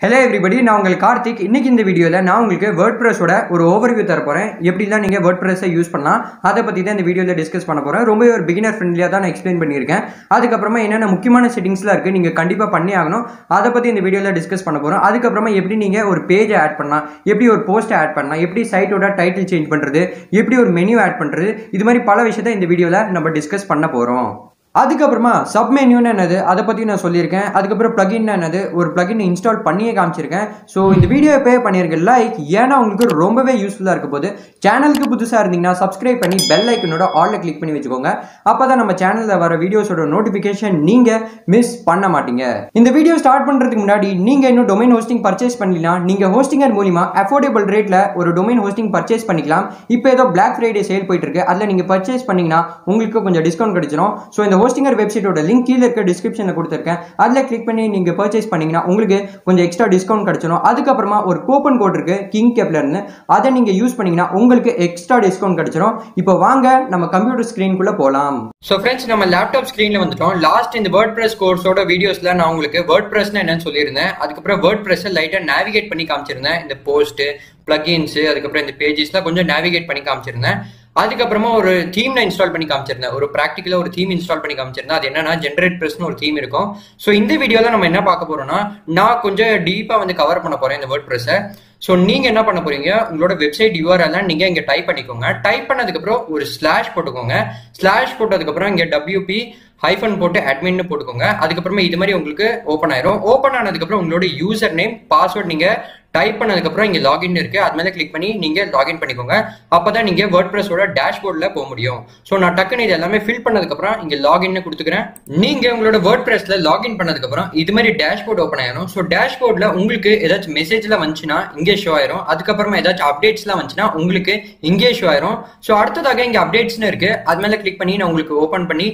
Hello everybody, நான் உங்கள் கார்த்திக். இன்னைக்கு இந்த வீடியோல நான் உங்களுக்கு Wordpress ஓட ஒரு ஓவர்வியூ தர போறேன். எப்படிலாம் நீங்க Wordpress யூஸ் பண்ணலாம் அத பத்தி தான் இந்த வீடியோல டிஸ்கஸ் பண்ண போறேன். ரொம்ப ஒரு பிகினர் ஃப்ரெண்ட்லியா தான் நான் எக்ஸ்பிளைன் பண்ணியிருக்கேன். அதுக்கு அப்புறமா என்னென்ன முக்கியமான செட்டிங்ஸ்லாம் இருக்கு நீங்க கண்டிப்பா பண்ணி ஆகணும். அத பத்தி இந்த வீடியோல டிஸ்கஸ் பண்ண போறோம். அதுக்கு அப்புறமா எப்படி நீங்க ஒரு பேஜ் ஆட் பண்ணலாம், எப்படி ஒரு போஸ்ட் ஆட் பண்ணலாம், எப்படி சைட்டோட டைட்டில் சேஞ்ச் பண்றது, எப்படி ஒரு மெனு ஆட் பண்றது, இது மாதிரி பல விஷயத்தை இந்த வீடியோல நம்ம டிஸ்கஸ் பண்ண போறோம். அதுக்கப்புறமா சப் மெனுன்னு என்னது அதை பற்றி நான் சொல்லியிருக்கேன். அதுக்கப்புறம் பிளகின் என்னது ஒரு பிளகின் இன்ஸ்டால் பண்ணியே காமிச்சிருக்கேன். ஸோ இந்த வீடியோ பே பண்ணியிருக்கேன் லைக், ஏன்னா உங்களுக்கு ரொம்பவே யூஸ்ஃபுல்லாக இருக்க போது. சேனலுக்கு புதுசாக இருந்தீங்கன்னா சப்ஸ்கிரைப் பண்ணி பெல் ஐக்கனோட ஆல்ல கிளிக் பண்ணி வச்சுக்கோங்க. அப்போ தான் நம்ம சேனலில் வர வீடியோஸோட நோட்டிஃபிகேஷன் நீங்கள் மிஸ் பண்ண மாட்டீங்க. இந்த வீடியோ ஸ்டார்ட் பண்ணுறதுக்கு முன்னாடி நீங்கள் இன்னும் டொமைன் ஹோஸ்டிங் பர்ச்சேஸ் பண்ணலாம். நீங்கள் ஹோஸ்டிங்கர் மூலிமா அஃபோர்டபுள் ரேட்டில் ஒரு டொமைன் ஹோஸ்டிங் பர்ச்சேஸ் பண்ணிக்கலாம். இப்போ ஏதோ பிளாக் ஃப்ரைடே சேல் போயிட்டு இருக்கு. அதில் நீங்கள் பர்ச்சேஸ் பண்ணீங்கன்னா உங்களுக்கு கொஞ்சம் டிஸ்கவுண்ட் கிடைச்சிடும். ஸோ இந்த ஹோஸ்டிங்கர் வெப்சைட்டோட லிங்க் கீழே இருக்க டிஸ்கிரிப்ஷனில் கொடுத்துருக்கேன். அதில் கிளிக் பண்ணி நீங்கள் பர்ச்சேஸ் பண்ணீங்கன்னா உங்களுக்கு கொஞ்சம் எக்ஸ்ட்ரா டிஸ்கவுண்ட் கிடைச்சிடும். அதுக்கப்புறமா ஒரு கூப்பன் கோட் இருக்கு கிங் கெப்லர்னு, அதை நீங்கள் யூஸ் பண்ணீங்கன்னா உங்களுக்கு எக்ஸ்ட்ரா டிஸ்கவுண்ட் கிடைச்சிடும். இப்போ வாங்க நம்ம கம்ப்யூட்டர் ஸ்க்ரீனுக்குள்ள போகலாம். ஸோ ஃப்ரெண்ட்ஸ், நம்ம லேப்டாப் ஸ்க்ரீனில் வந்துட்டோம். லாஸ்ட் இந்த வேர்ட்பிரஸ் கோர்ஸோட வீடியோஸ்ல நான் உங்களுக்கு வேர்ட்பிரஸ்னா என்னன்னு சொல்லியிருந்தேன். அதுக்கப்புறம் வேர்ட்பிரஸை லைட்டாக நேவிகேட் பண்ணி காமிச்சிருந்தேன். இந்த போஸ்ட் பிளகின்ஸ் அதுக்கப்புறம் இந்த பேஜஸ்லாம் கொஞ்சம் நேவிகேட் பண்ணி காமிச்சிருந்தேன். அதுக்கப்புறமா ஒரு தீம் நான் இன்ஸ்டால் பண்ணி காமிச்சிருந்தேன். ஒரு ப்ராக்டிக்கலா ஒரு தீம் இன்ஸ்டால் பண்ணி காமிச்சிருந்தேன். அது என்னன்னா ஜென்ரேட் பிரஸ்னு ஒரு தீம் இருக்கும். ஸோ இந்த வீடியோல நம்ம என்ன பார்க்க போறோம்னா, நான் கொஞ்சம் டீப்பா வந்து கவர் பண்ண போறேன் இந்த வேர்ட்பிரஸை. ஸோ நீங்க என்ன பண்ண போறீங்க, உங்களோட வெப்சைட் URL நீங்க இங்க டைப் பண்ணிக்கோங்க. டைப் பண்ணதுக்கு அப்புறம் ஒரு ஸ்லாஷ் போட்டுக்கோங்க. ஸ்லாஷ் போட்டதுக்கு அப்புறம் இங்க WP ஹைஃபன் போட்டு அட்மின்னு போட்டுக்கோங்க. அதுக்கப்புறமா இது மாதிரி உங்களுக்கு ஓப்பன் ஆயிரும். ஓப்பன் ஆனதுக்கு அப்புறம் உங்களோட யூசர் நேம் பாஸ்வேர்ட் நீங்க டைப் பண்ணதுக்கு அப்புறம் இங்க லாகின் இருக்கு, அது மேல கிளிக் பண்ணி நீங்க லாகின் பண்ணிக்கோங்க. அப்பதான் நீங்க வேர்ட்பிரஸோட டேஷ்போர்ட்ல போக முடியும். ஸோ நான் டக்குன்னு இது எல்லாமே ஃபில் பண்ணதுக்கு அப்புறம் இங்க லாகின் கொடுத்துக்கிறேன். நீங்க உங்களோட வேர்ட்பிரஸ்ல லாகின் பண்ணதுக்கு அப்புறம் இது மாதிரி டேஷ்போர்ட் ஓப்பன் ஆயிரும். ஸோ டேஷ்போர்ட்ல உங்களுக்கு ஏதாச்சும் மெசேஜ்ல வந்துச்சுன்னா இங்கே ஷோ ஆயிரும். அதுக்கப்புறமா ஏதாச்சும் அப்டேட்ஸ்லாம் வந்துச்சுன்னா உங்களுக்கு இங்கே ஷோ ஆயிரும். ஸோ அடுத்ததாக இங்க அப்டேட்ஸ்னு இருக்கு, அது மேல கிளிக் பண்ணி நான் உங்களுக்கு ஓப்பன் பண்ணி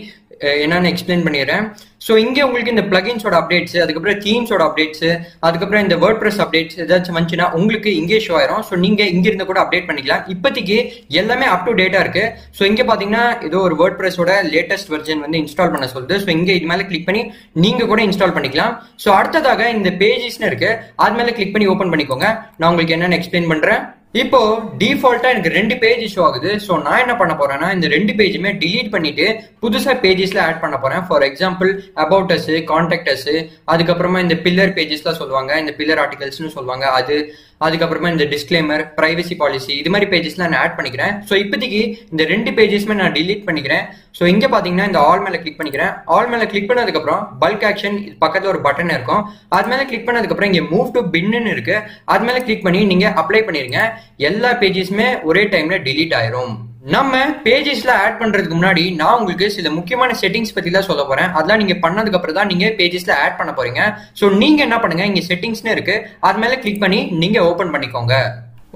என்னன்னு எக்ஸ்பிளைன் பண்ணிடுறேன். ஸோ இங்கே உங்களுக்கு இந்த பிளகின்ஸோட அப்டேட்ஸ், அதுக்கப்புறம் தீம்ஸோட அப்டேட்ஸ், அதுக்கப்புறம் இந்த வேர்ட்பிரஸ் அப்டேட்ஸ் ஏதாச்சும் வந்துச்சுன்னா உங்களுக்கு இங்கே ஷோ ஆயிரும். ஸோ நீங்க இங்க இருந்து கூட அப்டேட் பண்ணிக்கலாம். இப்போதைக்கு எல்லாமே அப் டு டேட்டா இருக்கு. ஸோ இங்க பாத்தீங்கன்னா ஏதோ ஒரு வேர்ட்பிரஸோட லேட்டஸ்ட் வெர்ஜன் வந்து இன்ஸ்டால் பண்ண சொல்லுது. ஸோ இங்க இது மேல கிளிக் பண்ணி நீங்க கூட இன்ஸ்டால் பண்ணிக்கலாம். ஸோ அடுத்ததாக இந்த பேஜஸ்னு இருக்கு, அது மேல கிளிக் பண்ணி ஓப்பன் பண்ணிக்கோங்க. நான் உங்களுக்கு என்னன்னு எக்ஸ்பிளைன் பண்றேன். இப்போ டிஃபால்ட்டா எனக்கு 2 பேஜ் ஷோ ஆகுது. ஸோ நான் என்ன பண்ண போறேன்னா, இந்த 2 பேஜுமே டிலீட் பண்ணிட்டு புதுசா பேஜஸ்ல ஆட் பண்ண போறேன். For example about us, contact as, அதுக்கப்புறமா இந்த பில்லர் பேஜஸ்லாம் சொல்லுவாங்க, இந்த பில்லர் ஆர்டிகல்ஸ்னு சொல்லுவாங்க அது, அதுக்கப்புறமா இந்த டிஸ்க்ளைமர், பிரைவசி பாலிசி, இது மாதிரி பேஜஸ்லாம் நான் ஆட் பண்ணிக்கிறேன். ஸோ இப்போதைக்கு இந்த 2 பேஜஸ்மே நான் டிலீட் பண்ணிக்கிறேன். ஸோ இங்க பாத்தீங்கன்னா இந்த ஆல் மேல கிளிக் பண்ணிக்கிறேன். ஆல் மேல கிளிக் பண்ணதுக்கு அப்புறம் பல்க் ஆக்ஷன் பக்கத்துல ஒரு பட்டன் இருக்கும், அது மேல கிளிக் பண்ணதுக்கு அப்புறம் இங்க மூவ் டு பின்னு இருக்கு, அது மேல கிளிக் பண்ணி நீங்க அப்ளை பண்ணிருங்க. எல்லா பேஜஸ்மே ஒரே டைம்ல டிலீட் ஆயிரும். நம்ம பேஜஸ்ல ஆட் பண்றதுக்கு முன்னாடி நான் உங்களுக்கு சில முக்கியமான செட்டிங்ஸ் பத்தி தான் சொல்ல போறேன். அதெல்லாம் நீங்க பண்ணதுக்கு அப்புறம் தான் நீங்க பேஜஸ்ல ஆட் பண்ண போறீங்க. சோ நீங்க என்ன பண்ணுங்க, இங்க செட்டிங்ஸ்னு இருக்கு, அது மேல கிளிக் பண்ணி நீங்க ஓபன் பண்ணிக்கோங்க.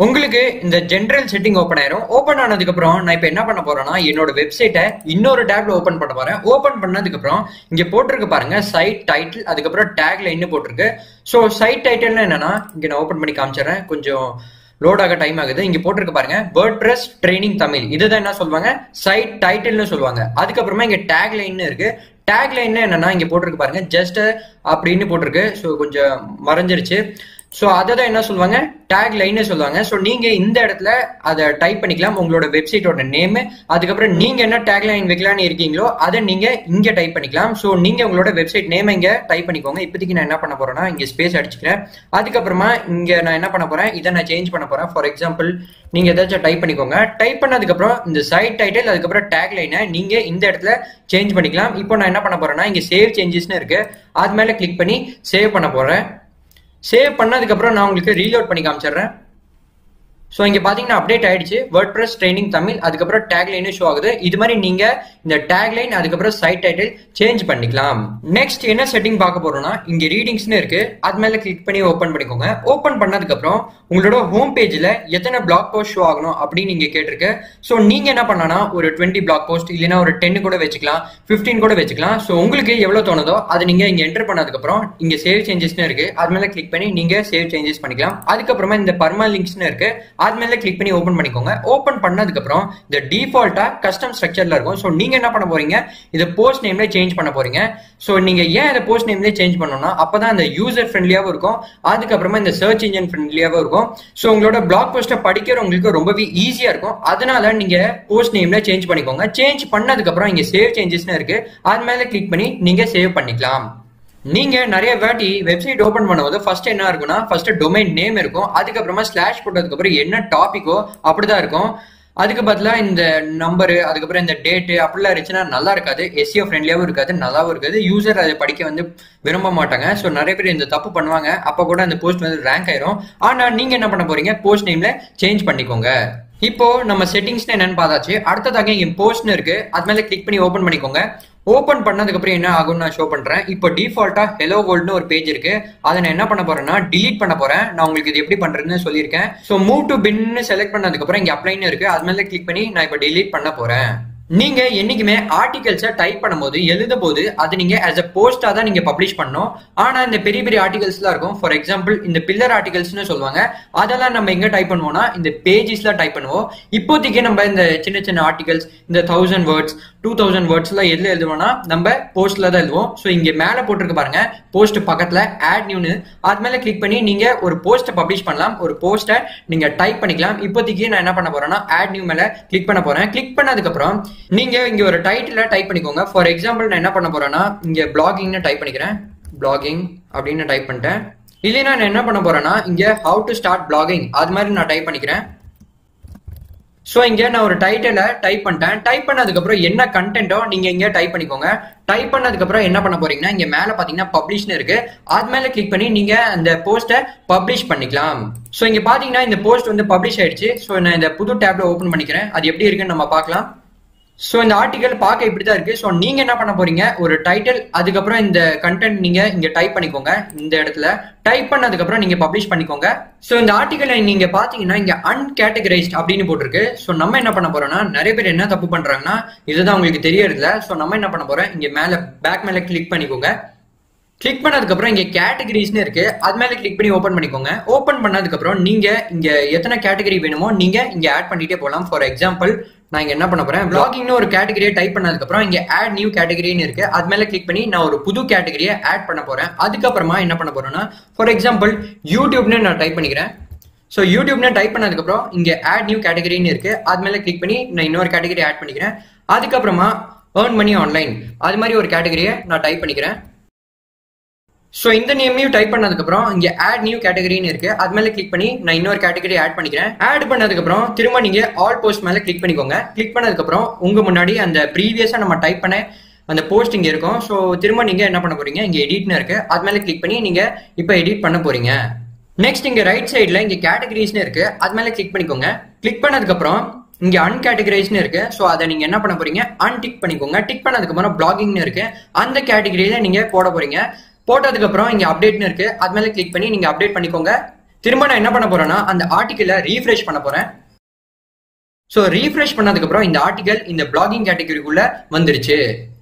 உங்களுக்கு இந்த ஜெனரல் செட்டிங் ஓப்பன் ஆயிரும். ஓப்பன் ஆனதுக்கு அப்புறம் நான் இப்ப என்ன பண்ண போறேன்னா, என்னோட வெப்சைட்டை இன்னொரு டேப்ல ஓபன் பண்ண போறேன். ஓபன் பண்ணதுக்கு அப்புறம் இங்க போட்டிருக்கு பாருங்க சைட் டைட்டில், அதுக்கப்புறம் டேக்ல என்ன போட்டிருக்கு. சோ சைட் டைட்டில்னா என்னன்னா, இங்க நான் ஓபன் பண்ணி காமிச்சிடுறேன், கொஞ்சம் லோட் ஆக டைம் ஆகுது. இங்க போட்டிருக்கு பாருங்க வேர்ட்பிரஸ் ட்ரைனிங் தமிழ், இதுதான் என்ன சொல்லுவாங்க சைட் டைட்டில்னு சொல்லுவாங்க. அதுக்கப்புறமா இங்க டேக் லைன் இருக்கு. டேக் லைன் என்னன்னா இங்க போட்டிருக்கு பாருங்க ஜஸ்ட் அப்படின்னு போட்டிருக்கு. ஸோ கொஞ்சம் மறைஞ்சிருச்சு. ஸோ அதை தான் என்ன சொல்லுவாங்க டேக் லைன்னு சொல்லுவாங்க. ஸோ நீங்க இந்த இடத்துல அதை டைப் பண்ணிக்கலாம், உங்களோட வெப்சைட்டோட நேம், அதுக்கப்புறம் நீங்க என்ன டேக் லைன் வைக்கலான்னு இருக்கீங்களோ அதை நீங்க இங்க டைப் பண்ணிக்கலாம். ஸோ நீங்க உங்களோட வெப்சைட் நேம் இங்க டைப் பண்ணிக்கோங்க. இப்போதைக்கு நான் என்ன பண்ண போறேன்னா இங்க ஸ்பேஸ் அடிச்சுக்கிறேன். அதுக்கப்புறமா இங்க நான் என்ன பண்ண போறேன், இதை நான் சேஞ்ச் பண்ண போறேன். ஃபார் எக்ஸாம்பிள் நீங்க ஏதாச்சும் டைப் பண்ணிக்கோங்க. டைப் பண்ணதுக்கு அப்புறம் இந்த சைட் டைட்டில் அதுக்கப்புறம் டேக் லைனை நீங்க இந்த இடத்துல சேஞ்ச் பண்ணிக்கலாம். இப்போ நான் என்ன பண்ண போறேன்னா இங்க சேவ் சேஞ்சஸ்னு இருக்கு, அது மேல கிளிக் பண்ணி சேவ் பண்ண போறேன். சேவ் பண்ணதுக்கு அப்புறம் நான் உங்களுக்கு ரீலோட் பண்ணி காமிச்சிடுறேன். ஸோ இங்க பாத்தீங்கன்னா அப்டேட் ஆயிடுச்சு வேர்ட்பிரஸ் ட்ரைனிங் தமிழ், அதுக்கப்புறம் டேக் லைன் ஷோ ஆகுது. இது மாதிரி நீங்க இந்த டேக் லைன் அதுக்கப்புறம் சைட் டைட்டில் சேஞ்ச் பண்ணிக்கலாம். நெக்ஸ்ட் என்ன செட்டிங் பார்க்க போறோம்னா, இங்க ரீடிங்ஸ்னு இருக்கு, அது மேல கிளிக் பண்ணி ஓபன் பண்ணிக்கோங்க. ஓபன் பண்ணதுக்கு அப்புறம் உங்களோட ஹோம் பேஜ்ல எத்தனை பிளாக் போஸ்ட் ஷோ ஆகணும் அப்படின்னு நீங்க கேட்டிருக்கு. ஸோ நீங்க என்ன பண்ணனா ஒரு 20 பிளாக் போஸ்ட் இல்லைன்னா ஒரு 10 கூட வச்சுக்கலாம், 15 கூட வச்சுக்கலாம். ஸோ உங்களுக்கு எவ்வளவு தோணுதோ அதை நீங்க இங்க என்டர் பண்ணதுக்கு அப்புறம் இங்க சேவ் சேஞ்சஸ்னு இருக்கு, அது மேல கிளிக் பண்ணி நீங்க சேவ் சேஞ்சஸ் பண்ணிக்கலாம். அதுக்கப்புறமா இந்த பர்மா லிங்க்ஸ்னு இருக்கு, அது மேல கிளிக் பண்ணி ஓபன் பண்ணிக்கோங்க. ஓபன் பண்ணதுக்கு அப்புறம் இந்த டிஃபால்ட்டா கஸ்டம் ஸ்ட்ரக்சர்ல இருக்கும். ஸோ நீங்க என்ன பண்ண போறீங்க, இதை போஸ்ட் நேம்ல சேஞ்ச் பண்ண போறீங்க. ஸோ நீங்க ஏன் இதை போஸ்ட் நேம்ல சேஞ்ச் பண்ணணும்னா அப்பதான் இந்த யூசர் ஃப்ரெண்ட்லியாவும் இருக்கும், அதுக்கப்புறமா இந்த சர்ச் இன்ஜின் ஃப்ரெண்ட்லியாவும் இருக்கும். ஸோ உங்களோட பிளாக் போஸ்ட்டை படிக்கிறவங்களுக்கு ரொம்பவே ஈஸியா இருக்கும். அதனால நீங்க போஸ்ட் நேம்ல சேஞ்ச் பண்ணிக்கோங்க. சேஞ்ச் பண்ணதுக்கு அப்புறம் இங்க சேவ் சேஞ்சஸ்னு இருக்கு, அது மேல கிளிக் பண்ணி நீங்க சேவ் பண்ணிக்கலாம். நீங்க நிறைய வாட்டி வெப்சைட் ஓபன் பண்ணும்போது ஃபர்ஸ்ட் என்ன இருக்கும்னா ஃபர்ஸ்ட் டொமைன் நேம் இருக்கும், அதுக்கப்புறமா ஸ்லாஷ் போட்டதுக்கு அப்புறம் என்ன டாபிக்கோ அப்படிதான் இருக்கும். அதுக்கு பதிலா இந்த நம்பரு அதுக்கப்புறம் இந்த டேட்டு அப்படிலாம் இருந்துச்சுன்னா நல்லா இருக்காது, எஸ்இஓ ஃப்ரெண்ட்லியாவும் இருக்காது, நல்லாவும் இருக்காது, யூசர் அதை படிக்க வந்து விரும்ப மாட்டாங்க. ஸோ நிறைய பேர் இந்த தப்பு பண்ணுவாங்க, அப்போ கூட அந்த போஸ்ட் வந்து ரேங்க் ஆயிரும். ஆனா நீங்க என்ன பண்ண போறீங்க, போஸ்ட் நேம்ல சேஞ்ச் பண்ணிக்கோங்க. இப்போ நம்ம செட்டிங்ஸ் என்னன்னு பார்த்தாச்சு. அடுத்ததாக இங்க போஸ்ட்னு இருக்கு, அது மேல கிளிக் பண்ணி ஓபன் பண்ணிக்கோங்க. ஓபன் பண்ணதுக்கு அப்புறம் என்ன ஆகும்னு நான் ஷோ பண்றேன். இப்போ டிஃபால்ட்டா ஹெலோ வேர்ல்ட்னு ஒரு பேஜ் இருக்கு, அதை நான் என்ன பண்ண போறேன்னா டிலீட் பண்ண போறேன். நான் உங்களுக்கு இது எப்படி பண்றதுன்னு சொல்லியிருக்கேன். So move to pin select பண்ணதுக்கு அப்புறம் இங்க அப்ளைன்னு இருக்கு, அது மேல கிளிக் பண்ணி நான் இப்போ டிலீட் பண்ண போறேன். நீங்க என்னைக்குமே ஆர்டிகல்ஸை டைப் பண்ணும்போது எழுத போது அது நீங்க ஆஸ் அ போஸ்டா தான் நீங்க பப்ளிஷ் பண்ணணும். ஆனா இந்த பெரிய பெரிய ஆர்டிகல்ஸ்லாம் இருக்கும், ஃபார் எக்ஸாம்பிள் இந்த பில்லர் ஆர்டிகல்ஸ்னு சொல்லுவாங்க, அதெல்லாம் நம்ம எங்க டைப் பண்ணுவோம்னா இந்த பேஜஸ்ல டைப் பண்ணுவோம். இப்போதைக்கு நம்ம இந்த சின்ன சின்ன ஆர்டிகல்ஸ் இந்த 1000 வேர்ட்ஸ் 2000 வேர்ட்ஸ் எல்லாம் எதுல எழுதுவோம்னா நம்ம போஸ்ட்ல தான் எழுதுவோம். ஸோ இங்க மேல போட்டிருக்கு பாருங்க போஸ்ட் பக்கத்துல ஆட் நியூன்னு, அது மேல கிளிக் பண்ணி நீங்க ஒரு போஸ்ட்டை பப்ளிஷ் பண்ணலாம், ஒரு போஸ்ட்டை நீங்க டைப் பண்ணிக்கலாம். இப்போதைக்கு நான் என்ன பண்ண போறேன்னா ஆட் நியூ மேல கிளிக் பண்ண போறேன். கிளிக் பண்ணதுக்கு அப்புறம் நீங்க இங்க ஒரு டைட்டில டைப் பண்ணிக்கோங்க. ஃபார் எக்ஸாம்பிள் நான் என்ன பண்ண போறேன்னா இங்க பிளாகிங்னு டைப் பண்ணிக்கிறேன், பிளாகிங் அப்படின்னு டைப் பண்ணிட்டேன். இல்லைன்னா நான் என்ன பண்ண போறேன்னா இங்க ஹவு டு ஸ்டார்ட் பிளாகிங் அது மாதிரி நான் டைப் பண்ணிக்கிறேன். ஸோ இங்க நான் ஒரு டைட்டில டைப் பண்ணிட்டேன். டைப் பண்ணதுக்கு அப்புறம் என்ன கண்டென்ட்டோ நீங்க இங்க டைப் பண்ணிக்கோங்க. டைப் பண்ணதுக்கு அப்புறம் என்ன பண்ண போறீங்கன்னா இங்க மேல பாத்தீங்கன்னா பப்ளிஷ்னு இருக்கு, அது மேல கிளிக் பண்ணி நீங்க அந்த போஸ்ட்டை பப்ளிஷ் பண்ணிக்கலாம். ஸோ இங்க பாத்தீங்கன்னா இந்த போஸ்ட் வந்து பப்ளிஷ் ஆயிடுச்சு. ஸோ நான் இந்த புது டேப்ல ஓபன் பண்ணிக்கிறேன், அது எப்படி இருக்குன்னு நம்ம பார்க்கலாம். ஸோ இந்த ஆர்டிகல் பார்க்க இப்படிதான் இருக்கு. ஸோ நீங்க என்ன பண்ண போறீங்க, ஒரு டைட்டில் அதுக்கப்புறம் இந்த கண்டென்ட் நீங்க இங்க டைப் பண்ணிக்கோங்க. இந்த இடத்துல டைப் பண்ணதுக்கு அப்புறம் நீங்க பப்ளிஷ் பண்ணிக்கோங்க. ஸோ இந்த ஆர்டிகல் நீங்க பாத்தீங்கன்னா இங்க அன்கேட்டகரைஸ்ட் அப்படின்னு போட்டிருக்கு. ஸோ நம்ம என்ன பண்ண போறோம்னா நிறைய பேர் என்ன தப்பு பண்றாங்கன்னா இதுதான் உங்களுக்கு தெரியறதில்ல. ஸோ நம்ம என்ன பண்ண போறோம், இங்க மேல பேக் மேல கிளிக் பண்ணிக்கோங்க. கிளிக் பண்ணதுக்கு அப்புறம் இங்க கேட்டகரிஸ்னு இருக்கு, அது மேல கிளிக் பண்ணி ஓபன் பண்ணிக்கோங்க. ஓபன் பண்ணதுக்கு அப்புறம் நீங்க இங்க எத்தனை கேட்டகரி வேணுமோ நீங்க இங்க ஆட் பண்ணிட்டே போகலாம். ஃபார் எக்ஸாம்பிள் நான் இங்க என்ன பண்ண போறேன், பிளாகிங்னு ஒரு கேட்டகரியை டைப் பண்ணதுக்கு அப்புறம் இங்க ஆட் நியூ கேட்டகரின்னு இருக்கு, அது மேல கிளிக் பண்ணி நான் ஒரு புது கேட்டகரியை ஆட் பண்ண போறேன். அதுக்கப்புறமா என்ன பண்ண போறேன்னா ஃபார் எக்ஸாம்பிள் யூடியூப்னு நான் டைப் பண்ணிக்கிறேன். ஸோ யூடியூப்னு டைப் பண்ணதுக்கு அப்புறம் இங்க ஆட் நியூ கேட்டகரின்னு இருக்கு, அது மேல கிளிக் பண்ணி நான் இன்னொரு கேட்டகரி ஆட் பண்ணிக்கிறேன். அதுக்கப்புறமா ஏர்ன் மணி ஆன்லைன் அது மாதிரி ஒரு கேட்டகரியை நான் டைப் பண்ணிக்கிறேன். ஸோ இந்த நேமையும் டைப் பண்ணதுக்கு அப்புறம் இங்க ஆட் நியூ கேட்டகரின்னு இருக்கு, அது மேல கிளிக் பண்ணி நான் இன்னொரு கேட்டகரி ஆட் பண்ணிக்கிறேன். ஆட் பண்ணதுக்கு அப்புறம் திரும்ப நீங்க ஆல் போஸ்ட் மேல கிளிக் பண்ணிக்கோங்க. கிளிக் பண்ணதுக்கு அப்புறம் உங்க முன்னாடி அந்த ப்ரீவியஸா நம்ம டைப் பண்ண அந்த போஸ்ட் இங்க இருக்கும். ஸோ திரும்ப நீங்க என்ன பண்ண போறீங்க, இங்க எடிட்னு இருக்கு, அது மேல கிளிக் பண்ணி நீங்க இப்போ எடிட் பண்ண போறீங்க. நெக்ஸ்ட் இங்க ரைட் சைட்ல இங்க கேட்டகரிஸ்னு இருக்கு, அது மேல கிளிக் பண்ணிக்கோங்க. கிளிக் பண்ணதுக்கு அப்புறம் இங்க அன்கேட்டகரைஸ்னு இருக்கு. ஸோ அதை நீங்க என்ன பண்ண போறீங்க, அன்டிக் பண்ணிக்கோங்க. டிக் பண்ணதுக்கு அப்புறம் பிளாகிங்னு இருக்கு, அந்த கேட்டகரியில நீங்க போட போறீங்க. போட்டதுக்கு அப்புறம் இங்க அப்டேட்னு இருக்கு, அது மேல கிளிக் பண்ணி நீங்க அப்டேட் பண்ணிக்கோங்க. திரும்ப நான் என்ன பண்ண போறேன்னா அந்த ஆர்டிகலை ரீஃப்ரெஷ் பண்ண போறேன். ஸோ ரீஃப்ரெஷ் பண்ணதுக்கு அப்புறம் இந்த ஆர்டிகல் இந்த பிளாகிங் கேட்டகரிக்குள்ள வந்துருச்சு.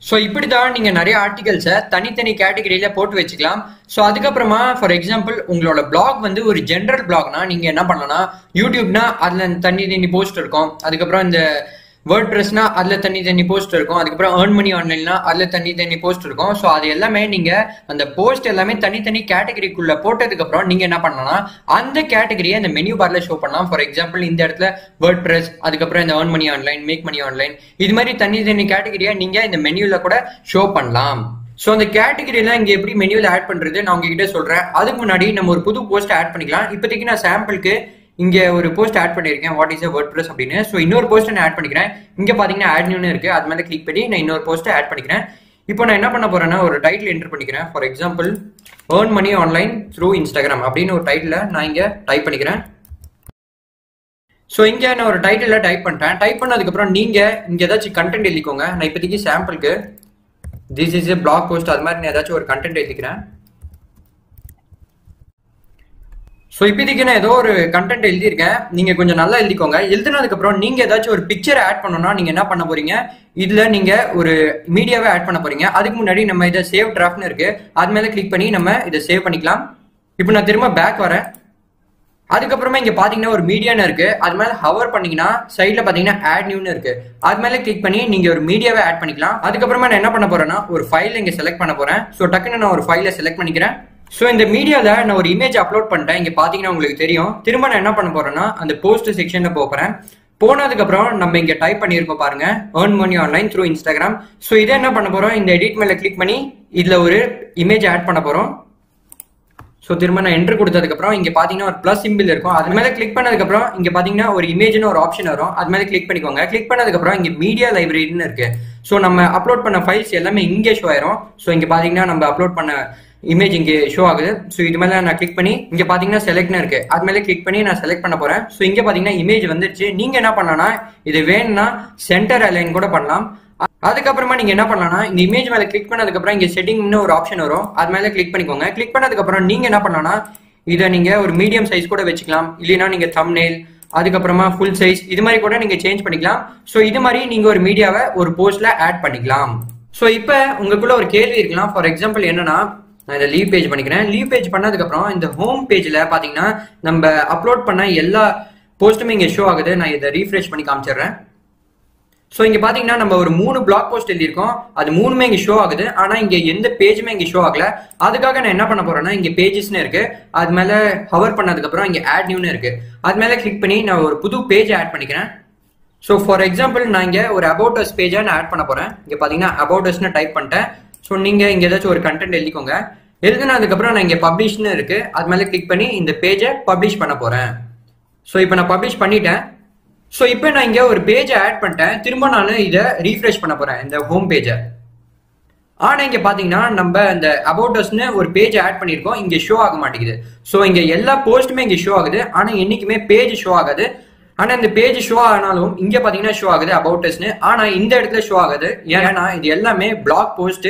ஸோ இப்படிதான் நீங்க நிறைய ஆர்டிகல்ஸை தனித்தனி கேட்டகரியில போட்டு வச்சுக்கலாம். ஸோ அதுக்கப்புறமா ஃபார் எக்ஸாம்பிள் உங்களோட பிளாக் வந்து ஒரு ஜென்ரல் பிளாக்னா நீங்க என்ன பண்ணலாம்னா யூடியூப்னா அதுல தனி போஸ்ட் இருக்கும், அதுக்கப்புறம் இந்த வேர்ட்பிரஸ்னா அதுல தனி போஸ்ட் இருக்கும், அதுக்கப்புறம் ஏர்ன் மணி ஆன்லைன்னா அதுல தனி போஸ்ட் இருக்கும். ஸோ அது எல்லாமே நீங்க அந்த போஸ்ட் எல்லாமே தனித்தனி கேட்டகரிக்குள்ள போட்டதுக்கு அப்புறம் நீங்க என்ன பண்ணலாம்னா அந்த கேட்டகரியை அந்த மெனு பார்ல ஷோ பண்ணலாம். ஃபார் எக்ஸாம்பிள் இந்த இடத்துல வேர்ட்பிரஸ், அதுக்கப்புறம் இந்த earn money online, make money online, இது மாதிரி தனி கேட்டகரியா நீங்க இந்த மெனுல கூட ஷோ பண்ணலாம். ஸோ அந்த கேட்டகரி எல்லாம் இங்க எப்படி மெனுல ஆட் பண்றது நான் உங்ககிட்ட சொல்றேன். அதுக்கு முன்னாடி நம்ம ஒரு புது போஸ்ட் ஆட் பண்ணிக்கலாம். இப்போதைக்கு நான் சாம்பிளுக்கு இங்க ஒரு போஸ்ட் ஆட் பண்ணிருக்கேன், வாட் இஸ் வேர்ட்பிரஸ் அப்படின்னு. ஸோ இன்னொரு போஸ்ட் நான் ஆட் பண்ணிக்கிறேன். இங்க பாத்தீங்கன்னா ஆட் நியூன்னு இருக்கு, அது மேல கிளிக் பண்ணி நான் இன்னொரு போஸ்ட் ஆட் பண்ணிக்கிறேன். இப்போ நான் என்ன பண்ண போறேன்னா ஒரு டைட்டில் என்டர் பண்ணிக்கிறேன். For example earn money online through Instagram அப்படின்னு ஒரு டைட்டில் நான் இங்க டைப் பண்ணிக்கிறேன். ஸோ இங்க நான் ஒரு டைட்டில் டைப் பண்ணிட்டேன். டைப் பண்ணதுக்கு அப்புறம் நீங்க இங்க ஏதாச்சும் கண்டென்ட் எழுதிக்கோங்க. நான் இப்போதைக்கு சாம்பிளுக்கு this is a blog post அது மாதிரி நான் ஏதாச்சும் ஒரு கண்டென்ட் எழுதிக்கிறேன். ஸோ இப்போதைக்கு நான் ஏதோ ஒரு கண்டென்ட் எழுதியிருக்கேன், நீங்க கொஞ்சம் நல்லா எழுதிக்கோங்க. எழுதுனதுக்கு அப்புறம் நீங்க ஏதாச்சும் ஒரு பிக்சரை ஆட் பண்ணணும்னா நீங்க என்ன பண்ண போறீங்க, இதுல நீங்க ஒரு மீடியாவை ஆட் பண்ண போறீங்க. அதுக்கு முன்னாடி நம்ம இதை சேவ் டிராஃப்ட்னு இருக்கு, அது மேல கிளிக் பண்ணி நம்ம இதை சேவ் பண்ணிக்கலாம். இப்போ நான் திரும்ப பேக் வரேன். அதுக்கப்புறமா இங்க பாத்தீங்கன்னா ஒரு மீடியான்னு இருக்கு. அது மேல ஹவர் பண்ணீங்கன்னா சைட்ல பாத்தீங்கன்னா ஆட் நியூன்னு இருக்கு. அது மேல கிளிக் பண்ணி நீங்க ஒரு மீடியாவை ஆட் பண்ணிக்கலாம். அதுக்கப்புறமா நான் என்ன பண்ண போறேன்னா ஒரு ஃபைல் இங்க செலக்ட் பண்ண போறேன். ஸோ டக்குன்னு நான் ஒரு ஃபைலை செலக்ட் பண்ணிக்கிறேன். ஸோ இந்த மீடியால நான் ஒரு இமேஜ் அப்லோட் பண்ணிட்டேன். இங்க பாத்தீங்கன்னா உங்களுக்கு தெரியும். திரும்ப நான் என்ன பண்ண போறேன்னா அந்த போஸ்ட் செக்ஷன்ல போறேன். போனதுக்கு அப்புறம் நம்ம இங்க டைப் பண்ணிருக்கோம் பாருங்க, earn money online through Instagram. So இதை என்ன பண்ண போறோம், இந்த எடிட் மேல கிளிக் பண்ணி இதுல ஒரு இமேஜ் ஆட் பண்ண போறோம். ஸோ திரும்ப நான் என்ட்ரு கொடுத்ததுக்கு அப்புறம் இங்க பாத்தீங்கன்னா ஒரு பிளஸ் சிம்பிள் இருக்கும். அது மேல கிளிக் பண்ணதுக்கு அப்புறம் இங்க பாத்தீங்கன்னா ஒரு இமேஜ்னு ஒரு ஆப்ஷன் வரும். அது மேல கிளிக் பண்ணிக்கோங்க. கிளிக் பண்ணதுக்கு அப்புறம் இங்க மீடியா லைப்ரரின்னு இருக்கு. ஸோ நம்ம அப்லோட் பண்ண ஃபைல்ஸ் எல்லாமே இங்கே ஷோ ஆயிரும். ஸோ இங்க பாத்தீங்கன்னா நம்ம அப்லோட் பண்ண இமேஜ் இங்கே ஷோ ஆகுது. ஸோ இது மேல நான் கிளிக் பண்ணி இங்க பாத்தீங்கன்னா செலக்ட்னு இருக்கு. அது மேல கிளிக் பண்ணி நான் செலக்ட் பண்ண போறேன். ஸோ இங்க பாத்தீங்கன்னா இமேஜ் வந்துருச்சு. நீங்க என்ன பண்ணலாம்னா இது வேணும்னா சென்டர் அலைன் கூட பண்ணலாம். அதுக்கப்புறமா நீங்க என்ன பண்ணலாம்னா இந்த இமேஜ் மேல கிளிக் பண்ணதுக்கு அப்புறம் இங்க செட்டிங்னு ஒரு ஆப்ஷன் வரும். அது மேல கிளிக் பண்ணிக்கோங்க. கிளிக் பண்ணதுக்கு அப்புறம் நீங்க என்ன பண்ணலாம்னா இதை நீங்க ஒரு மீடியம் சைஸ் கூட வச்சுக்கலாம். இல்லைன்னா நீங்க தம்ப்நெயில் அதுக்கப்புறமா ஃபுல் சைஸ் இது மாதிரி கூட நீங்க சேஞ்ச் பண்ணிக்கலாம். ஸோ இது மாதிரி நீங்க ஒரு மீடியாவை ஒரு போஸ்ட்ல ஆட் பண்ணிக்கலாம். ஸோ இப்போ உங்களுக்குள்ள ஒரு கேள்வி இருக்கலாம். ஃபார் எக்ஸாம்பிள் என்னன்னா நான் இதை லீவ் பேஜ் பண்ணிக்கிறேன். லீவ் பேஜ் பண்ணதுக்கு அப்புறம் இந்த ஹோம் பேஜ்ல பாத்தீங்கன்னா நம்ம அப்லோட் பண்ண எல்லா போஸ்ட்டுமே இங்க ஷோ ஆகுது. நான் இதை ரீஃப்ரெஷ் பண்ணி காமிச்சிடுறேன். ஸோ இங்க பாத்தீங்கன்னா நம்ம ஒரு 3 பிளாக் போஸ்ட் எழுதியிருக்கோம். அது 3மே இங்க ஷோ ஆகுது. ஆனா இங்க எந்த பேஜுமே இங்க ஷோ ஆகல. அதுக்காக நான் என்ன பண்ண போறேன்னா இங்க பேஜஸ்னு இருக்கு. அது மேல ஹவர் பண்ணதுக்கு அப்புறம் இங்க ஆட் நியூன்னு இருக்கு. அது மேல கிளிக் பண்ணி நான் ஒரு புது பேஜ் ஆட் பண்ணிக்கிறேன். ஸோ ஃபார் எக்ஸாம்பிள் நான் இங்க ஒரு அபவுட் அஸ் பேஜா நான் ஆட் பண்ண போறேன். இங்க பாத்தீங்கன்னா அபவுட் அஸ்னு டைப் பண்ணிட்டேன். ஸோ நீங்க இங்க ஏதாச்சும் ஒரு கண்டென்ட் எழுதிக்கோங்க. எழுதுனதுக்கு அப்புறம் நான் இங்க பப்ளிஷ்னு இருக்கு. அது மேல கிளிக் பண்ணி இந்த பேஜை பப்ளிஷ் பண்ண போறேன். ஸோ இப்போ நான் பப்ளிஷ் பண்ணிட்டேன். ஸோ இப்போ நான் இங்க ஒரு பேஜை ஆட் பண்ணிட்டேன். திரும்ப நான் இதை ரீஃப்ரெஷ் பண்ண போறேன் இந்த ஹோம் பேஜை. ஆனா இங்க பாத்தீங்கன்னா நம்ம இந்த அபவுட் அஸ்னு ஒரு பேஜ் ஆட் பண்ணிருக்கோம். இங்க ஷோ ஆக மாட்டேங்குது. ஸோ இங்க எல்லா போஸ்ட்டுமே இங்க ஷோ ஆகுது. ஆனா என்னைக்குமே பேஜ் ஷோ ஆகாது. ஆனா இந்த பேஜ் ஷோ ஆனாலும் இங்க பாத்தீங்கன்னா ஷோ ஆகுது அபவுட் அஸ்னு. ஆனா இந்த இடத்துல ஷோ ஆகுது. ஏன்னா இது எல்லாமே பிளாக் போஸ்ட்.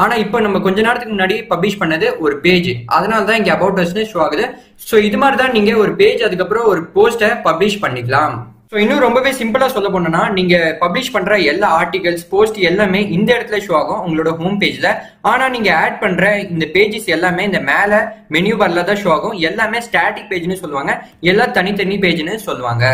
ஆனா இப்போ நம்ம கொஞ்ச நேரத்துக்கு முன்னாடி பப்ளிஷ் பண்ணது ஒரு பேஜ். அதனால தான் இங்க அபவுட் அஸ்னு ஷோ ஆகுது. ஸோ இது மாதிரி தான் நீங்க ஒரு பேஜ் அதுக்கப்புறம் ஒரு போஸ்ட்டை பப்ளிஷ் பண்ணிக்கலாம். ஸோ இன்னும் ரொம்பவே சிம்பிளா சொல்ல போனோம்னா நீங்க பப்ளிஷ் பண்ற எல்லா ஆர்டிகல்ஸ் போஸ்ட் எல்லாமே இந்த இடத்துல ஷோ ஆகும் உங்களோட ஹோம் பேஜ்ல. ஆனா நீங்க ஆட் பண்ற இந்த பேஜஸ் எல்லாமே இந்த மேல மெனு பார்ல தான் ஷோ ஆகும். எல்லாமே ஸ்டாட்டிக் பேஜ்னு சொல்லுவாங்க. எல்லாம் தனித்தனி பேஜ்னு சொல்லுவாங்க.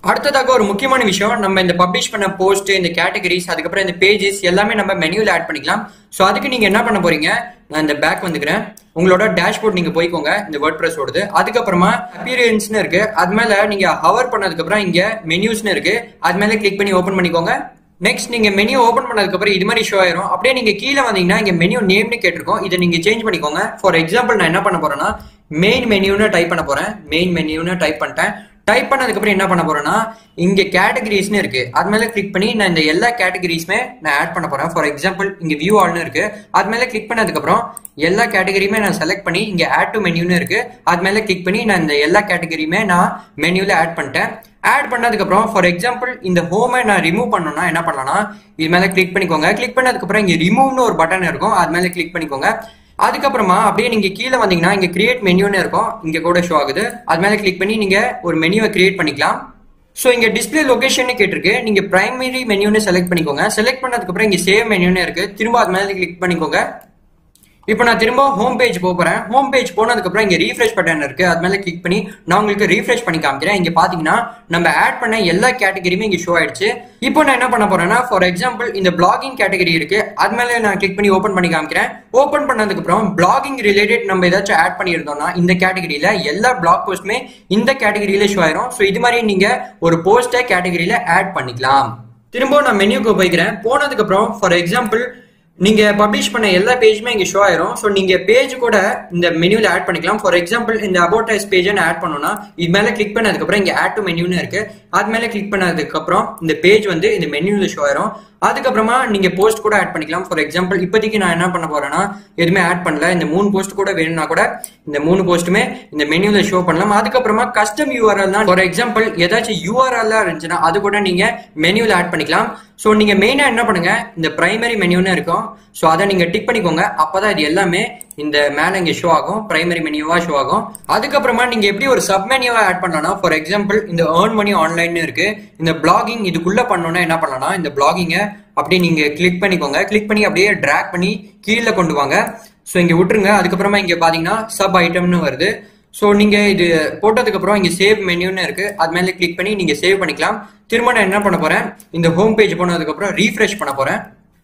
அடுத்ததாக ஒரு முக்கியமான விஷயம், நம்ம இந்த பப்ளிஷ் பண்ண போஸ்ட் இந்த கேட்டகரிஸ் அதுக்கப்புறம் இந்த பேஜஸ் எல்லாமே நம்ம மெனுவில் ஆட் பண்ணிக்கலாம். ஸோ அதுக்கு நீங்க என்ன பண்ண போறீங்க, நான் இந்த பேக் வந்துக்கிறேன். உங்களோட டேஷ்போர்ட் நீங்க போய்க்கோங்க. இந்த வேர்ட்பிரஸ் ஓடுது. அதுக்கப்புறமா அப்பியரன்ஸ்னு இருக்கு. அது மேல நீங்க ஹவர் பண்ணதுக்கு அப்புறம் இங்க மெனியூஸ்னு இருக்கு. அது மேல கிளிக் பண்ணி ஓபன் பண்ணிக்கோங்க. நெக்ஸ்ட் நீங்க மெனு ஓபன் பண்ணதுக்கு அப்புறம் இது மாதிரி ஷோ ஆயிரும். அப்படியே நீங்க கீழே வந்தீங்கன்னா இங்க மெனு நேம்னு கேட்டிருக்கோம். இதை நீங்க சேஞ்ச் பண்ணிக்கோங்க. ஃபார் எக்ஸாம்பிள் நான் என்ன பண்ண போறேன்னா மெயின் மெனுன்னு டைப் பண்ண போறேன். மெயின் மெனுன்னு டைப் பண்ணிட்டேன். டைப் பண்ணதுக்கு அப்புறம் என்ன பண்ண போறேன்னா இங்க கேட்டகரிஸ்னு இருக்கு. அது மேல கிளிக் பண்ணி நான் இந்த எல்லா கேட்டகரிஸுமே நான் ஆட் பண்ண போறேன். ஃபார் எக்ஸாம்பிள் இங்க வியூ ஆல்னு இருக்கு. அது மேல கிளிக் பண்ணதுக்கு அப்புறம் எல்லா கேட்டகரியுமே நான் செலக்ட் பண்ணி இங்க ஆட் டு மெனுன்னு இருக்கு. அது மேல கிளிக் பண்ணி நான் இந்த எல்லா கேட்டகரியுமே நான் மெனுல ஆட் பண்ணிட்டேன். ஆட் பண்ணதுக்கு அப்புறம் ஃபார் எக்ஸாம்பிள் இந்த ஹோமை நான் ரிமூவ் பண்ணணும்னா என்ன பண்ணலாம்னா இது மேல கிளிக் பண்ணிக்கோங்க. கிளிக் பண்ணதுக்கு அப்புறம் இங்க ரிமூவ்னு ஒரு பட்டன் இருக்கும். அது மேல கிளிக் பண்ணிக்கோங்க. அதுக்கப்புறமா அப்படியே நீங்க கீழே வந்தீங்கன்னா இங்க கிரியேட் மெனுன்னு இருக்கும். இங்க கூட ஷோ ஆகுது. அது மேல கிளிக் பண்ணி நீங்க ஒரு மெனுவை கிரியேட் பண்ணிக்கலாம். ஸோ இங்க டிஸ்பிளே லொகேஷன் கேட்டிருக்கு. நீங்க பிரைமரி மெனுன்னு செலக்ட் பண்ணிக்கோங்க. செலக்ட் பண்ணதுக்கு அப்புறம் இங்க சேவ் மெனுன்னு இருக்கு. திரும்ப அது மேல கிளிக் பண்ணிக்கோங்க. இப்போ நான் திரும்ப ஹோம் பேஜ் போறேன். ஹோம் பேஜ் போனதுக்கு அப்புறம் இங்க ரீஃப்ரெஷ் பட்டன் இருக்கு. அது மேல கிளிக் பண்ணி நான் உங்களுக்கு ரீஃப்ரெஷ் பண்ணி காமிக்கிறேன். இங்க பாத்தீங்கன்னா நம்ம ஆட் பண்ண எல்லா கேட்டகரியுமே இங்க ஷோ ஆயிடுச்சு. இப்போ நான் என்ன பண்ண போறேன்னா ஃபார் எக்ஸாம்பிள் இந்த பிளாகிங் கேட்டகரி இருக்கு. அது மேல நான் கிளிக் பண்ணி ஓபன் பண்ணி காமிக்கிறேன். ஓபன் பண்ணதுக்கு அப்புறம் பிளாகிங் ரிலேட்டட் நம்ம ஏதாச்சும் ஆட் பண்ணியிருந்தோம்னா இந்த கேட்டகரியில எல்லா பிளாக் போஸ்ட்டுமே இந்த கேட்டகரியில ஷோ ஆயிரும். ஸோ இது மாதிரி நீங்க ஒரு போஸ்டை கேட்டகரியில ஆட் பண்ணிக்கலாம். திரும்ப நான் மெனுக்கு போய்க்கிறேன். போனதுக்கு அப்புறம் ஃபார் எக்ஸாம்பிள் நீங்க பப்ளிஷ் பண்ண எல்லா பேஜுமே இங்க ஷோ ஆயிரும். ஸோ நீங்க பேஜ் கூட இந்த மெனுல ஆட் பண்ணிக்கலாம். ஃபார் எக்ஸாம்பிள் இந்த அபவுட் அஸ் பேஜ் ஆட் பண்ணணும்னா இது மேல கிளிக் பண்ணதுக்கு அப்புறம் இங்க ஆட் டு மெனுன்னு இருக்கு. அது மேல கிளிக் பண்ணதுக்கு அப்புறம் இந்த பேஜ் வந்து இந்த மெனுல ஷோ ஆயிரும். அதுக்கப்புறமா நீங்க போஸ்ட் கூட ஆட் பண்ணிக்கலாம். ஃபார் எக்ஸாம்பிள் இப்போதைக்கு நான் என்ன பண்ண போறேன்னா எதுவுமே ஆட் பண்ணல. இந்த 3 போஸ்ட் கூட வேணும்னா கூட இந்த 3 போஸ்ட்டுமே இந்த மெனுல ஷோ பண்ணலாம். அதுக்கப்புறமா கஸ்டம் யூஆர்எல் தான். ஃபார் எக்ஸாம்பிள் ஏதாச்சும் யூஆர்எல் இருந்துச்சுன்னா அது கூட நீங்க மெனுல ஆட் பண்ணிக்கலாம். ஸோ நீங்க மெயினா என்ன பண்ணுங்க, இந்த பிரைமரி மெனுன்னு இருக்கும். ஸோ அதை நீங்க டிக் பண்ணிக்கோங்க. அப்பதான் இது எல்லாமே இந்த மேல இங்க ஷோ ஆகும். பிரைமரி மெனுவா ஷோ ஆகும். அதுக்கப்புறமா நீங்க எப்படி ஒரு சப் மெனுவா ஆட் பண்ணலாம்னா ஃபார் எக்ஸாம்பிள் இந்த earn money online இருக்கு. இந்த பிளாகிங் இதுக்குள்ள பண்ணணும்னா என்ன பண்ணலாம்னா இந்த பிளாகிங்க அப்படியே நீங்க கிளிக் பண்ணிக்கோங்க. கிளிக் பண்ணி அப்படியே டிராக் பண்ணி கீழே கொண்டு வாங்க. ஸோ இங்க விட்டுருங்க. அதுக்கப்புறமா இங்க பாத்தீங்கன்னா சப் ஐட்டம்னு வருது. ஸோ நீங்கள் இது போட்டதுக்கப்புறம் இங்கே சேவ் மெனுன்னு இருக்குது, அது மேலே கிளிக் பண்ணி நீங்கள் சேவ் பண்ணிக்கலாம். திரும்ப நான் என்ன பண்ண போகிறேன், இந்த ஹோம் பேஜ் போனதுக்கப்புறம் ரீஃப்ரெஷ் பண்ண போகிறேன்.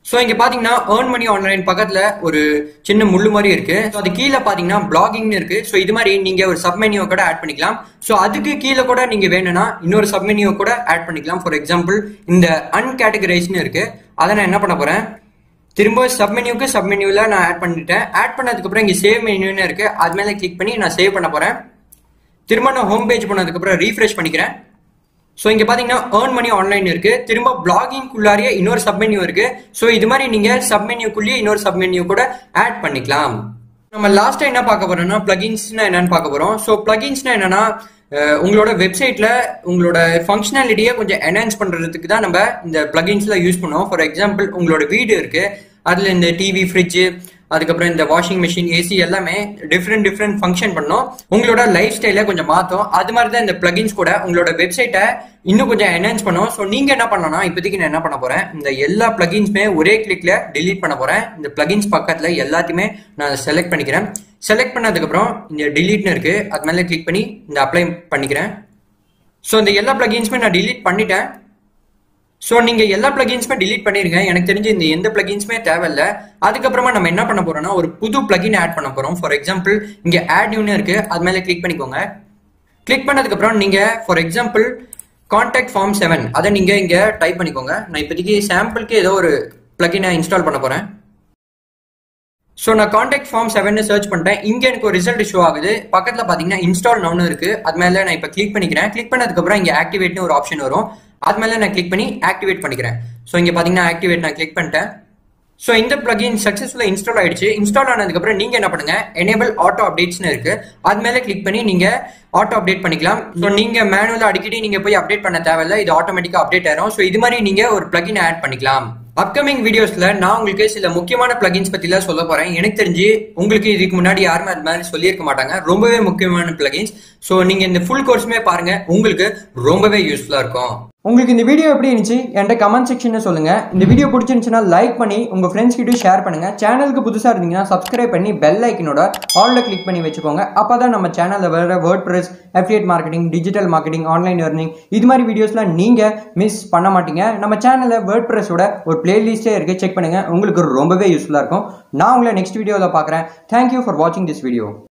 ஸோ இங்கே பார்த்தீங்கன்னா ஏர்ன் மணி ஆன்லைன் பக்கத்தில் ஒரு சின்ன முள்ளு மாதிரி இருக்குது. ஸோ அது கீழே பார்த்தீங்கன்னா பிளாகிங்னு இருக்குது. ஸோ இது மாதிரி நீங்கள் ஒரு சப்மெனியோ கூட ஆட் பண்ணிக்கலாம். ஸோ அதுக்கு கீழே கூட நீங்கள் வேணும்னா இன்னொரு சப்மெனியோ கூட ஆட் பண்ணிக்கலாம். ஃபார் எக்ஸாம்பிள் இந்த அன்கேட்டகரைஸ்னு இருக்குது, அதை நான் என்ன பண்ண போகிறேன், திரும்ப சப்மெனியூக்கு சப்மெனியூவில் நான் ஆட் பண்ணிட்டேன். ஆட் பண்ணதுக்கப்புறம் இங்கே சேவ் மெனுன்னு இருக்குது, அது மேலே கிளிக் பண்ணி நான் சேவ் பண்ண போகிறேன். திரும்ப நான் ஹோம் பேஜ் போனதுக்கப்புறம் ரீஃப்ரெஷ் பண்ணிக்கிறேன். ஸோ இங்கே பார்த்தீங்கன்னா ஏர்ன் மணி ஆன்லைன் இருக்குது. திரும்ப பிளாகிங்குள்ளாரியே இன்னொரு சப்மெனியூ இருக்குது. ஸோ இது மாதிரி நீங்கள் சப்மெனியூக்குள்ளேயே இன்னொரு சப்மெனியூ கூட ஆட் பண்ணிக்கலாம். நம்ம லாஸ்ட்டாக என்ன பார்க்க போகிறோம்னா பிளகின்ஸ்னா என்னன்னு பார்க்க போகிறோம். ஸோ பிளகின்ஸ்னா என்னன்னா உங்களோட வெப்சைட்டில் உங்களோட ஃபங்க்ஷனாலிட்டியை கொஞ்சம் என்ஹான்ஸ் பண்ணுறதுக்கு தான் நம்ம இந்த பிளகின்ஸில் யூஸ் பண்ணுவோம். ஃபார் எக்ஸாம்பிள் உங்களோட வீடு இருக்குது, அதில் இந்த டிவி, ஃப்ரிட்ஜு, அதுக்கப்புறம் இந்த வாஷிங் மிஷின், ஏசி எல்லாமே டிஃப்ரெண்ட் ஃபங்க்ஷன் பண்ணோம். உங்களோட லைஃப் ஸ்டைலை கொஞ்சம் மாற்றும். அது மாதிரி தான் இந்த பிளகின்ஸ் கூட உங்களோட வெப்சைட்டை இன்னும் கொஞ்சம் என்ஹான்ஸ் பண்ணும். ஸோ நீங்கள் என்ன பண்ணணும்னா, இப்போதைக்கு நான் என்ன பண்ண போகிறேன், இந்த எல்லா பிளகின்ஸுமே ஒரே கிளிக்ல டிலீட் பண்ண போகிறேன். இந்த பிளகின்ஸ் பக்கத்தில் எல்லாத்தையுமே நான் செலக்ட் பண்ணிக்கிறேன். செலக்ட் பண்ணதுக்கப்புறம் இந்த டிலீட்னு இருக்குது, அது மேலே கிளிக் பண்ணி இந்த அப்ளை பண்ணிக்கிறேன். ஸோ இந்த எல்லா பிளகின்ஸுமே நான் டிலீட் பண்ணிட்டேன். ஸோ நீங்கள் எல்லா பிளகின்ஸுமே டிலீட் பண்ணிருங்க. எனக்கு தெரிஞ்சு இந்த எந்த பிளகின்ஸுமே தேவையில்லை. அதுக்கப்புறமா நம்ம என்ன பண்ண போறோம்னா ஒரு புது பிளகின் ஆட் பண்ண போறோம். ஃபார் எக்ஸாம்பிள் இங்கே ஆட் நியூன்னு இருக்கு, அது மேலே கிளிக் பண்ணிக்கோங்க. கிளிக் பண்ணதுக்கப்புறம் நீங்கள் ஃபார் எக்ஸாம்பிள் கான்டாக்ட் ஃபார்ம் 7 அதை நீங்கள் இங்கே டைப் பண்ணிக்கோங்க. நான் இப்போதைக்கு சாம்பிளுக்கு ஏதோ ஒரு பிளகினை இன்ஸ்டால் பண்ண போகிறேன். ஸோ நான் கான்டாக்ட் ஃபார்ம் 7 சர்ச் பண்ணிட்டேன். இங்கே எனக்கு ஒரு ரிசல்ட் ஷோ ஆகுது. பக்கத்தில் பார்த்தீங்கன்னா இன்ஸ்டால் நவுன்னு இருக்கு, அது மேலே நான் இப்போ கிளிக் பண்ணிக்கிறேன். கிளிக் பண்ணதுக்கப்புறம் இங்கே ஆக்டிவேட்னு ஒரு ஆப்ஷன் வரும், அது மேலே நான் கிளிக் பண்ணி ஆக்டிவேட் பண்ணிக்கிறேன். ஸோ இங்கே பார்த்தீங்கன்னா ஆக்டிவேட் நான் கிளிக் பண்ணிட்டேன். ஸோ இந்த பிளகின் சக்ஸஸ்ஃபுல்லாக இன்ஸ்டால் ஆயிடுச்சு. இன்ஸ்டால் ஆனதுக்கப்புறம் நீங்கள் என்ன பண்ணுங்க, எனேபிள் ஆட்டோ அப்டேட்ஸ்னு இருக்கு, அது மேலே கிளிக் பண்ணி நீங்கள் ஆட்டோ அப்டேட் பண்ணிக்கலாம். ஸோ நீங்கள் மேனுவலாக அடிக்கடி நீங்கள் போய் அப்டேட் பண்ண தேவையில்லை, இது ஆட்டோமேட்டிக்காக அப்டேட் ஆயிரும். ஸோ இது மாதிரி நீங்கள் ஒரு பிளகின் ஆட் பண்ணிக்கலாம். அப்கமிங் வீடியோஸ்ல நான் உங்களுக்கு சில முக்கியமான பிளகின்ஸ் பத்திலாம் சொல்ல போறேன். எனக்கு தெரிஞ்சு உங்களுக்கு இதுக்கு முன்னாடி யாருமே அது மாதிரி சொல்லியிருக்க மாட்டாங்க, ரொம்பவே முக்கியமான பிளகின்ஸ். ஸோ நீங்க இந்த ஃபுல் கோர்ஸுமே பாருங்க, உங்களுக்கு ரொம்பவே யூஸ்ஃபுல்லா இருக்கும். உங்களுக்கு இந்த வீடியோ எப்படி இருந்துச்சு என்கிட்ட கமெண்ட் செக்ஷன்ல சொல்லுங்க. இந்த வீடியோ பிடிச்சிருந்துச்சுன்னா லைக் பண்ணி உங்க ஃப்ரெண்ட்ஸ் கிட்ட ஷேர் பண்ணுங்க. சேனலுக்கு புதுசா இருந்தீங்கன்னா சப்ஸ்கிரைப் பண்ணி பெல் ஐக்கனோட ஆல்ல கிளிக் பண்ணி வச்சுக்கோங்க. அப்பதான் நம்ம சேனல்ல வர WordPress, affiliate marketing, digital marketing, online earning இது மாதிரி வீடியோஸ்லாம் நீங்க மிஸ் பண்ண மாட்டீங்க. நம்ம சேனல்ல வேர்ட்பிரஸோட ஒரு பிளேலிஸ்டே இருக்கு, செக் பண்ணுங்க, உங்களுக்கு ரொம்பவே யூஸ்ஃபுல்லா இருக்கும். நான் உங்களை நெக்ஸ்ட் வீடியோவில் பார்க்குறேன். தேங்க்யூ ஃபார் வாட்சிங் திஸ் வீடியோ.